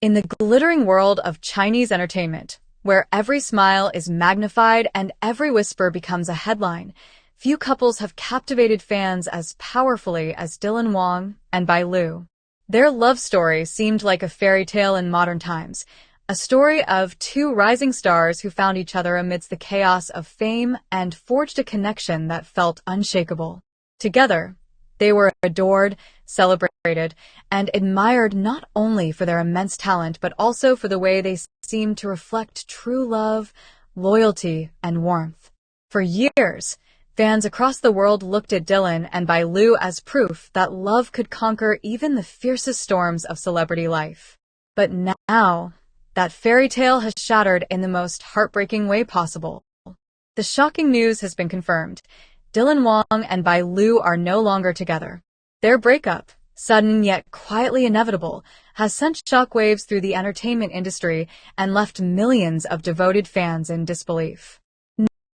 In the glittering world of Chinese entertainment, where every smile is magnified and every whisper becomes a headline, few couples have captivated fans as powerfully as Dylan Wang and Bai Lu. Their love story seemed like a fairy tale in modern times, a story of two rising stars who found each other amidst the chaos of fame and forged a connection that felt unshakable. Together, they were adored, celebrated, and admired not only for their immense talent but also for the way they seemed to reflect true love, loyalty, and warmth. For years, fans across the world looked at Dylan and Bai Lu as proof that love could conquer even the fiercest storms of celebrity life. But now, that fairy tale has shattered in the most heartbreaking way possible. The shocking news has been confirmed. Dylan Wang and Bai Lu are no longer together. Their breakup, sudden yet quietly inevitable, has sent shockwaves through the entertainment industry and left millions of devoted fans in disbelief.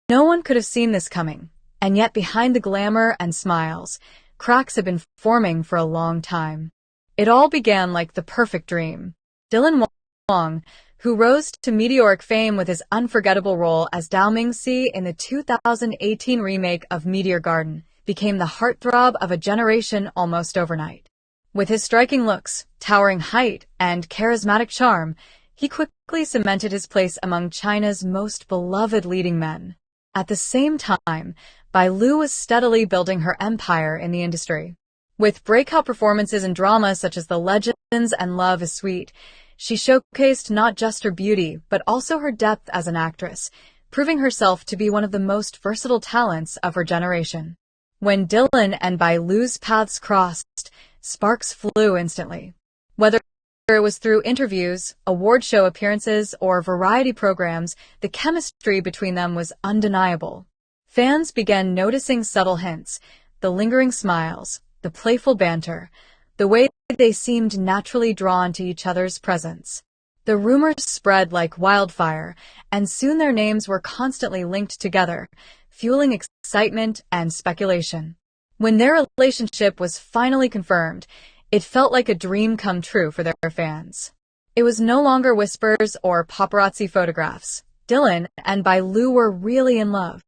No one could have seen this coming, and yet behind the glamour and smiles, cracks have been forming for a long time. It all began like the perfect dream. Dylan Wang, who rose to meteoric fame with his unforgettable role as Dao Mingxi in the 2018 remake of Meteor Garden, became the heartthrob of a generation almost overnight. With his striking looks, towering height, and charismatic charm, he quickly cemented his place among China's most beloved leading men. At the same time, Bai Lu was steadily building her empire in the industry. With breakout performances in dramas such as The Legends and Love is Sweet, she showcased not just her beauty, but also her depth as an actress, proving herself to be one of the most versatile talents of her generation. When Dylan and Bai Lu's paths crossed, sparks flew instantly. Whether it was through interviews, award show appearances, or variety programs, the chemistry between them was undeniable. Fans began noticing subtle hints, the lingering smiles, the playful banter, the way they seemed naturally drawn to each other's presence. The rumors spread like wildfire, and soon their names were constantly linked together, fueling excitement and speculation. When their relationship was finally confirmed, it felt like a dream come true for their fans. It was no longer whispers or paparazzi photographs. Dylan and Bai Lu were really in love.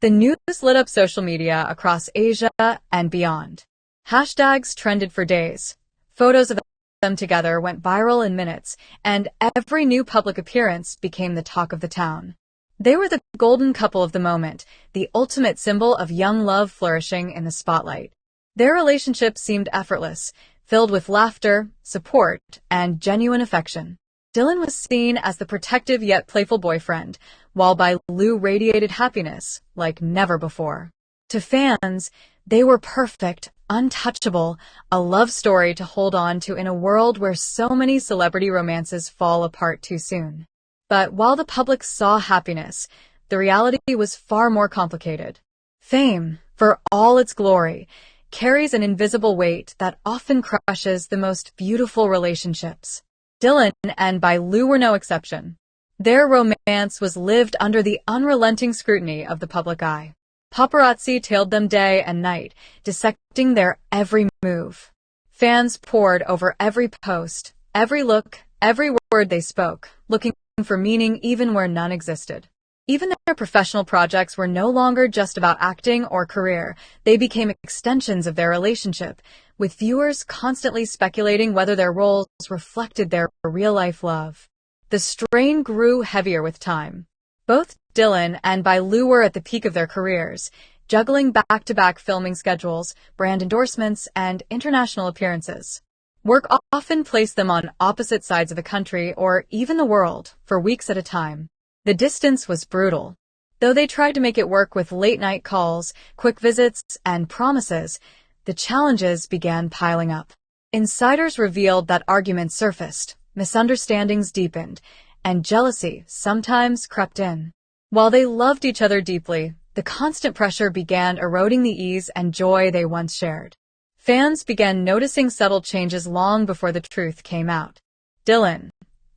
The news lit up social media across Asia and beyond. Hashtags trended for days. Photos of them together went viral in minutes, and every new public appearance became the talk of the town. They were the golden couple of the moment, the ultimate symbol of young love flourishing in the spotlight. Their relationship seemed effortless, filled with laughter, support, and genuine affection. Dylan was seen as the protective yet playful boyfriend, while Bai Lu radiated happiness like never before. To fans, they were perfect, untouchable, a love story to hold on to in a world where so many celebrity romances fall apart too soon. But while the public saw happiness, the reality was far more complicated. Fame, for all its glory, carries an invisible weight that often crushes the most beautiful relationships. Dylan and Bai Lu were no exception. Their romance was lived under the unrelenting scrutiny of the public eye. Paparazzi tailed them day and night, dissecting their every move. Fans pored over every post, every look, every word they spoke, looking for meaning even where none existed. Even their professional projects were no longer just about acting or career. They became extensions of their relationship, with viewers constantly speculating whether their roles reflected their real-life love. The strain grew heavier with time. Both Dylan and Bai Lu were at the peak of their careers, juggling back-to-back filming schedules, brand endorsements, and international appearances. Work often placed them on opposite sides of the country or even the world for weeks at a time. The distance was brutal. Though they tried to make it work with late-night calls, quick visits, and promises, the challenges began piling up. Insiders revealed that arguments surfaced, misunderstandings deepened, and jealousy sometimes crept in. While they loved each other deeply, the constant pressure began eroding the ease and joy they once shared. Fans began noticing subtle changes long before the truth came out. Dylan,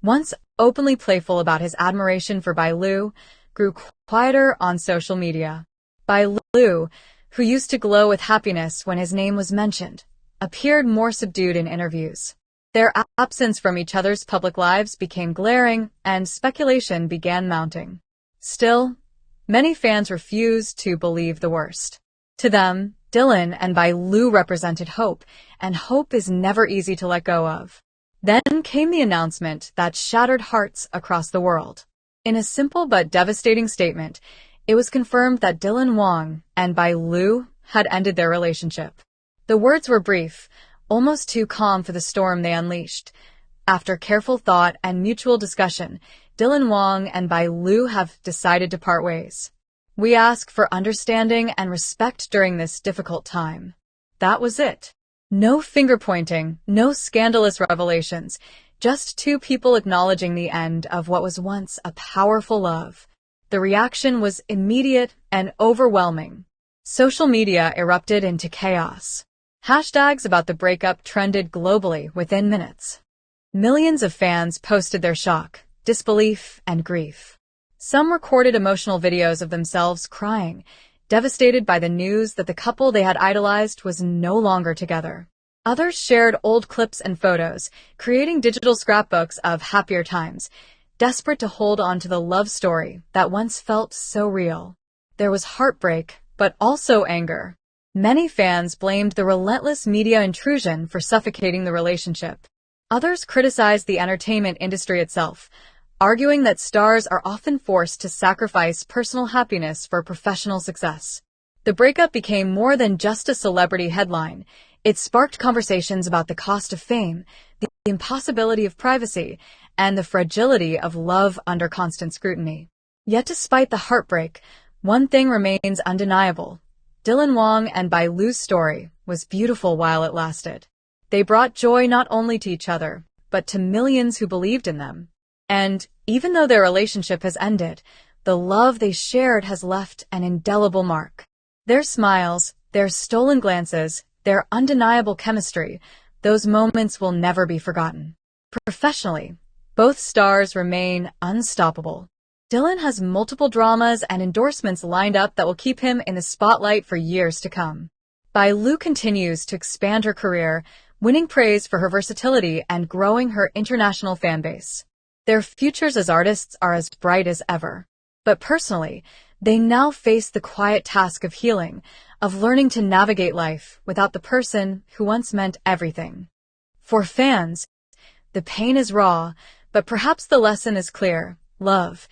once openly playful about his admiration for Bai Lu, grew quieter on social media. Bai Lu, who used to glow with happiness when his name was mentioned, appeared more subdued in interviews. Their absence from each other's public lives became glaring, and speculation began mounting. Still, many fans refused to believe the worst. To them, Dylan and Bai Lu represented hope, and hope is never easy to let go of. Then came the announcement that shattered hearts across the world. In a simple but devastating statement, it was confirmed that Dylan Wang and Bai Lu had ended their relationship. The words were brief, almost too calm for the storm they unleashed. After careful thought and mutual discussion, Dylan Wang and Bai Lu have decided to part ways. We ask for understanding and respect during this difficult time. That was it. No finger-pointing, no scandalous revelations, just two people acknowledging the end of what was once a powerful love. The reaction was immediate and overwhelming. Social media erupted into chaos. Hashtags about the breakup trended globally within minutes. Millions of fans posted their shock, disbelief, and grief. Some recorded emotional videos of themselves crying, devastated by the news that the couple they had idolized was no longer together. Others shared old clips and photos, creating digital scrapbooks of happier times, desperate to hold on to the love story that once felt so real. There was heartbreak, but also anger. Many fans blamed the relentless media intrusion for suffocating the relationship. Others criticized the entertainment industry itself, arguing that stars are often forced to sacrifice personal happiness for professional success. The breakup became more than just a celebrity headline. It sparked conversations about the cost of fame, the impossibility of privacy, and the fragility of love under constant scrutiny. Yet despite the heartbreak, one thing remains undeniable. Dylan Wang and Bai Lu's story was beautiful while it lasted. They brought joy not only to each other, but to millions who believed in them. And even though their relationship has ended, the love they shared has left an indelible mark. Their smiles, their stolen glances, their undeniable chemistry, those moments will never be forgotten. Professionally, both stars remain unstoppable. Dylan has multiple dramas and endorsements lined up that will keep him in the spotlight for years to come. Bai Lu continues to expand her career, winning praise for her versatility and growing her international fanbase. Their futures as artists are as bright as ever. But personally, they now face the quiet task of healing, of learning to navigate life without the person who once meant everything. For fans, the pain is raw, but perhaps the lesson is clear. Love,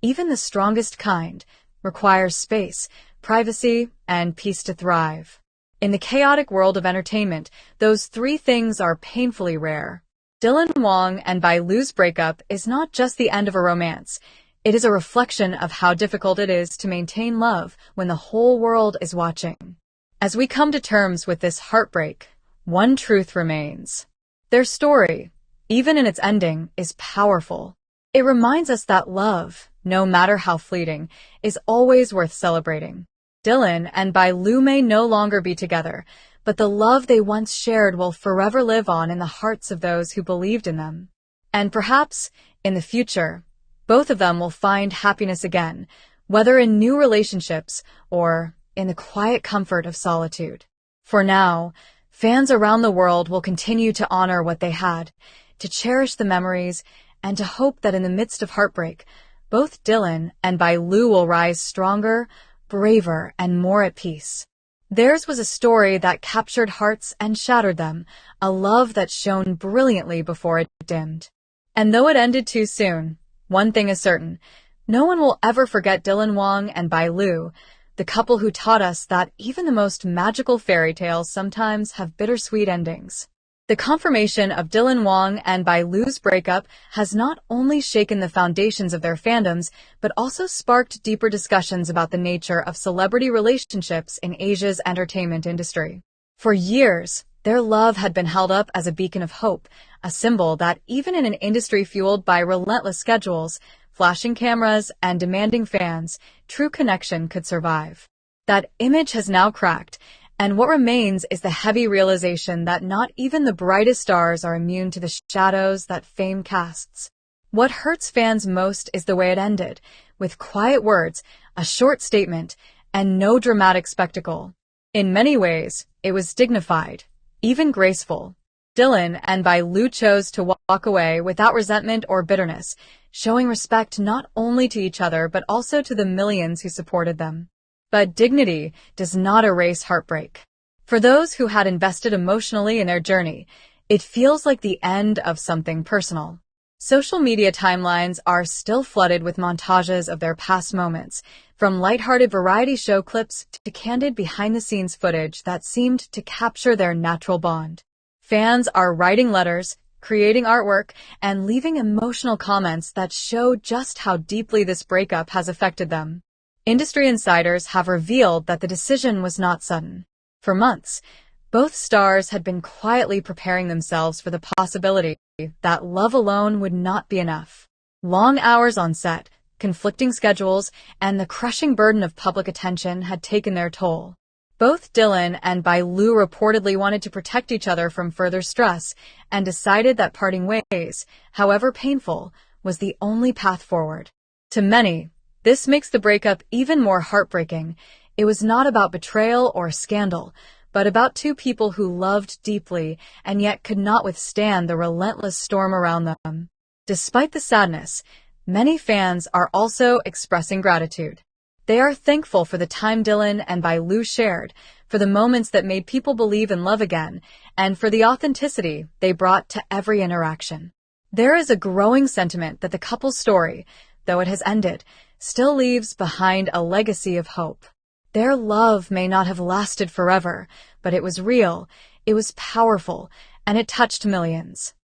even the strongest kind, requires space, privacy, and peace to thrive. In the chaotic world of entertainment, those three things are painfully rare. Dylan Wang and Bai Lu's breakup is not just the end of a romance. It is a reflection of how difficult it is to maintain love when the whole world is watching. As we come to terms with this heartbreak, one truth remains. Their story, even in its ending, is powerful. It reminds us that love, no matter how fleeting, is always worth celebrating. Dylan and Bai Lu may no longer be together, but the love they once shared will forever live on in the hearts of those who believed in them. And perhaps, in the future, both of them will find happiness again, whether in new relationships or in the quiet comfort of solitude. For now, fans around the world will continue to honor what they had, to cherish the memories, and to hope that in the midst of heartbreak, both Dylan and Bai Lu will rise stronger, braver, and more at peace. Theirs was a story that captured hearts and shattered them, a love that shone brilliantly before it dimmed. And though it ended too soon, one thing is certain, no one will ever forget Dylan Wang and Bai Lu, the couple who taught us that even the most magical fairy tales sometimes have bittersweet endings. The confirmation of Dylan Wang and Bai Lu's breakup has not only shaken the foundations of their fandoms, but also sparked deeper discussions about the nature of celebrity relationships in Asia's entertainment industry. For years, their love had been held up as a beacon of hope, a symbol that even in an industry fueled by relentless schedules, flashing cameras, and demanding fans, true connection could survive. That image has now cracked, and what remains is the heavy realization that not even the brightest stars are immune to the shadows that fame casts. What hurts fans most is the way it ended, with quiet words, a short statement, and no dramatic spectacle. In many ways, it was dignified, even graceful. Dylan and Bai Lu chose to walk away without resentment or bitterness, showing respect not only to each other but also to the millions who supported them. But dignity does not erase heartbreak. For those who had invested emotionally in their journey, it feels like the end of something personal. Social media timelines are still flooded with montages of their past moments, from lighthearted variety show clips to candid behind-the-scenes footage that seemed to capture their natural bond. Fans are writing letters, creating artwork, and leaving emotional comments that show just how deeply this breakup has affected them. Industry insiders have revealed that the decision was not sudden. For months, both stars had been quietly preparing themselves for the possibility that love alone would not be enough. Long hours on set, conflicting schedules, and the crushing burden of public attention had taken their toll. Both Dylan and Bai Lu reportedly wanted to protect each other from further stress and decided that parting ways, however painful, was the only path forward. To many, this makes the breakup even more heartbreaking. It was not about betrayal or scandal, but about two people who loved deeply and yet could not withstand the relentless storm around them. Despite the sadness, many fans are also expressing gratitude. They are thankful for the time Dylan and Bai Lu shared, for the moments that made people believe in love again, and for the authenticity they brought to every interaction. There is a growing sentiment that the couple's story, though it has ended, still leaves behind a legacy of hope. Their love may not have lasted forever, but it was real, it was powerful, and it touched millions.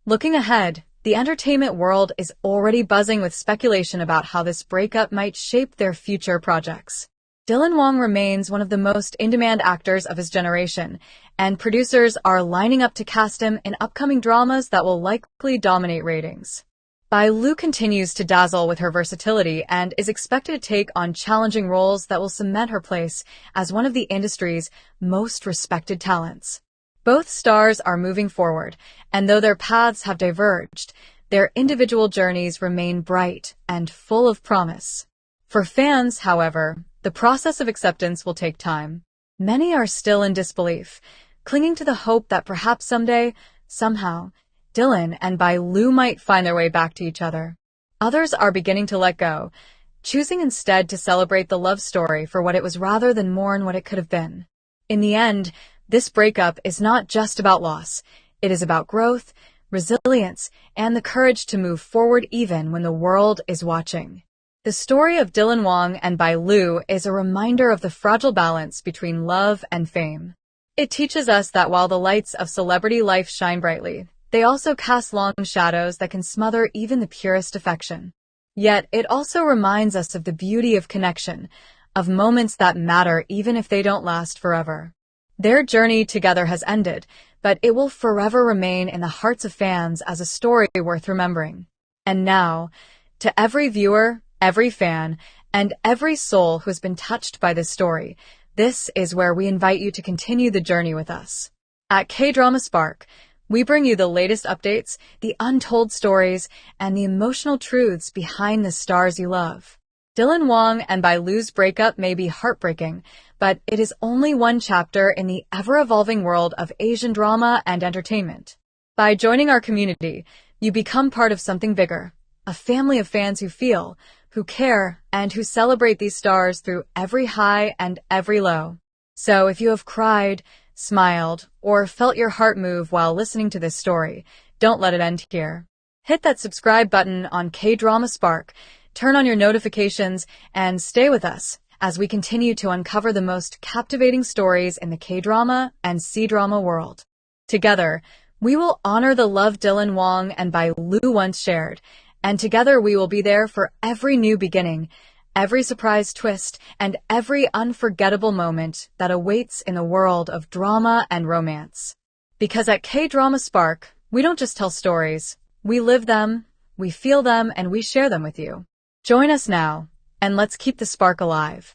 Looking ahead, the entertainment world is already buzzing with speculation about how this breakup might shape their future projects. Dylan Wang remains one of the most in-demand actors of his generation, and producers are lining up to cast him in upcoming dramas that will likely dominate ratings. Bai Lu continues to dazzle with her versatility and is expected to take on challenging roles that will cement her place as one of the industry's most respected talents. Both stars are moving forward, and though their paths have diverged, their individual journeys remain bright and full of promise. For fans, however, the process of acceptance will take time. Many are still in disbelief, clinging to the hope that perhaps someday, somehow, Dylan and Bai Lu might find their way back to each other. Others are beginning to let go, choosing instead to celebrate the love story for what it was rather than mourn what it could have been. In the end, this breakup is not just about loss. It is about growth, resilience, and the courage to move forward even when the world is watching. The story of Dylan Wang and Bai Lu is a reminder of the fragile balance between love and fame. It teaches us that while the lights of celebrity life shine brightly, they also cast long shadows that can smother even the purest affection. Yet it also reminds us of the beauty of connection, of moments that matter even if they don't last forever. Their journey together has ended, but it will forever remain in the hearts of fans as a story worth remembering. And now, to every viewer, every fan, and every soul who has been touched by this story, this is where we invite you to continue the journey with us. At K-Drama Spark, we bring you the latest updates, the untold stories, and the emotional truths behind the stars you love. Dylan Wang and Bai Lu's breakup may be heartbreaking, but it is only one chapter in the ever-evolving world of Asian drama and entertainment. By joining our community, you become part of something bigger, a family of fans who feel, who care, and who celebrate these stars through every high and every low. So if you have cried, smiled, or felt your heart move while listening to this story, don't let it end here. Hit that subscribe button on K-Drama Spark, turn on your notifications, and stay with us as we continue to uncover the most captivating stories in the K-drama and C-drama world. Together, we will honor the love Dylan Wang and Bai Lu once shared, and together we will be there for every new beginning, every surprise twist, and every unforgettable moment that awaits in the world of drama and romance. Because at K-Drama Spark, we don't just tell stories, we live them, we feel them, and we share them with you. Join us now, and let's keep the spark alive.